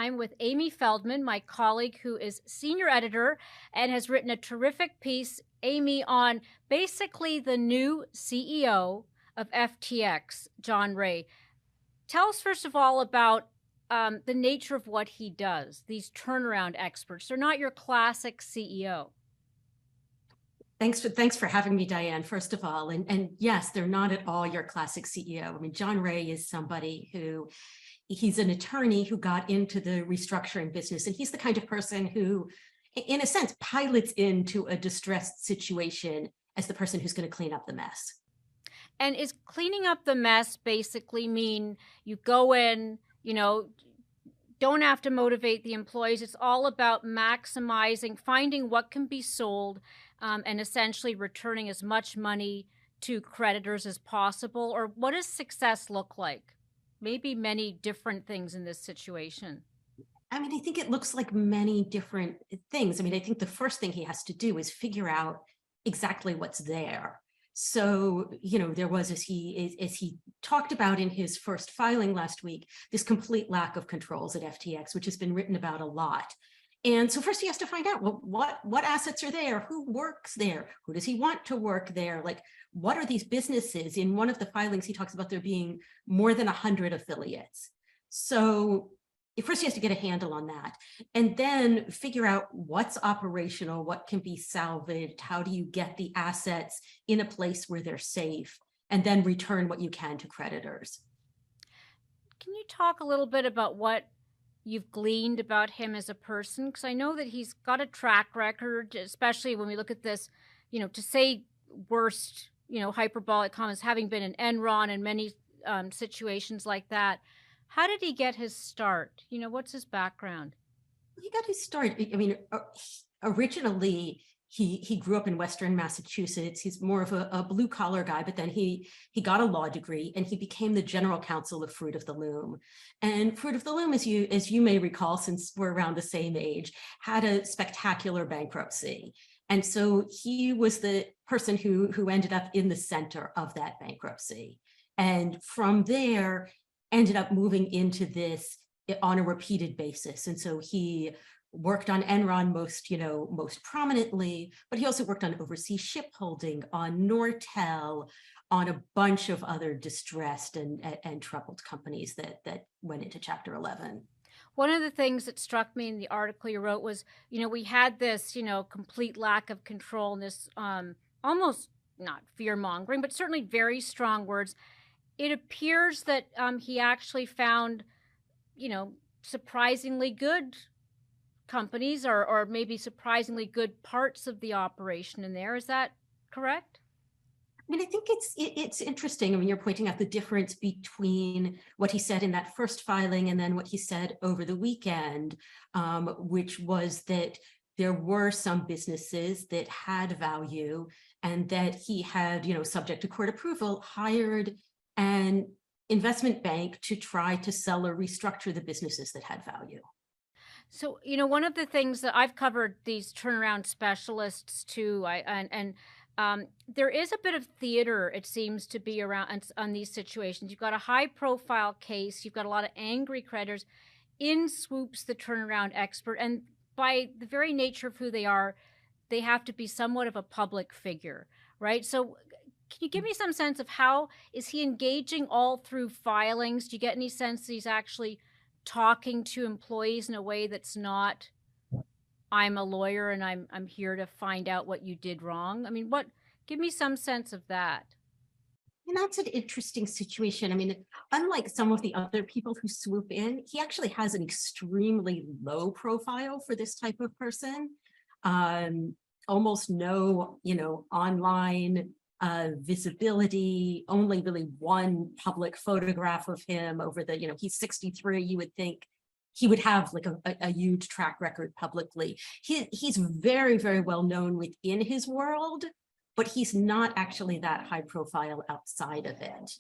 I'm with Amy Feldman, my colleague who is senior editor and has written a terrific piece, Amy, on basically the new CEO of FTX, John Ray. Tell us, first of all, about the nature of what he does, these turnaround experts. They're not your classic CEO. Thanks for having me, Diane, first of all. And yes, they're not at all your classic CEO. I mean, John Ray is somebody who he's an attorney who got into the restructuring business. And he's the kind of person who, in a sense, pilots into a distressed situation as the person who's going to clean up the mess. And is cleaning up the mess basically mean you go in, don't have to motivate the employees. It's all about maximizing, finding what can be sold, and essentially returning as much money to creditors as possible? Or what does success look like? Maybe many different things in this situation. I mean, I think it looks like many different things. I mean, I think the first thing he has to do is figure out exactly what's there. So, there was, as he talked about in his first filing last week, this complete lack of controls at FTX, which has been written about a lot. And so first he has to find out, well, what assets are there? Who works there? Who does he want to work there? Like, what are these businesses? In one of the filings, he talks about there being more than 100 affiliates. So first he has to get a handle on that, and then figure out what's operational, what can be salvaged, how do you get the assets in a place where they're safe, and then return what you can to creditors. Can you talk a little bit about what you've gleaned about him as a person? Because I know that he's got a track record, especially when we look at this, to say worst, hyperbolic comments, having been in Enron and many situations like that. How did he get his start? What's his background? He got his start. I mean, originally, he grew up in Western Massachusetts. He's more of a blue collar guy, but then he got a law degree and he became the general counsel of Fruit of the Loom. And Fruit of the Loom, as you may recall, since we're around the same age, had a spectacular bankruptcy. And so he was the person who ended up in the center of that bankruptcy. And from there, ended up moving into this on a repeated basis. And so he worked on Enron most prominently, but he also worked on overseas shipholding, on Nortel, on a bunch of other distressed and troubled companies that went into Chapter 11. One of the things that struck me in the article you wrote was, we had this, complete lack of control and this almost not fear-mongering, but certainly very strong words. It appears that he actually found, surprisingly good companies or maybe surprisingly good parts of the operation in there. Is that correct? I mean, I think it's interesting. I mean, you're pointing out the difference between what he said in that first filing and then what he said over the weekend, which was that there were some businesses that had value and that he had, subject to court approval, hired an investment bank to try to sell or restructure the businesses that had value. So, one of the things that I've covered these turnaround specialists too, there is a bit of theater, it seems to be around on these situations. You've got a high profile case, you've got a lot of angry creditors, in swoops the turnaround expert. And by the very nature of who they are, they have to be somewhat of a public figure, right? So can you give me some sense of how is he engaging all through filings? Do you get any sense that he's actually talking to employees in a way that's not, I'm a lawyer and I'm here to find out what you did wrong? I mean, give me some sense of that. And that's an interesting situation. I mean, unlike some of the other people who swoop in, he actually has an extremely low profile for this type of person. Almost no, online visibility, only really one public photograph of him over the, he's 63. You would think he would have like a huge track record publicly. He's very, very well known within his world, but he's not actually that high profile outside of it.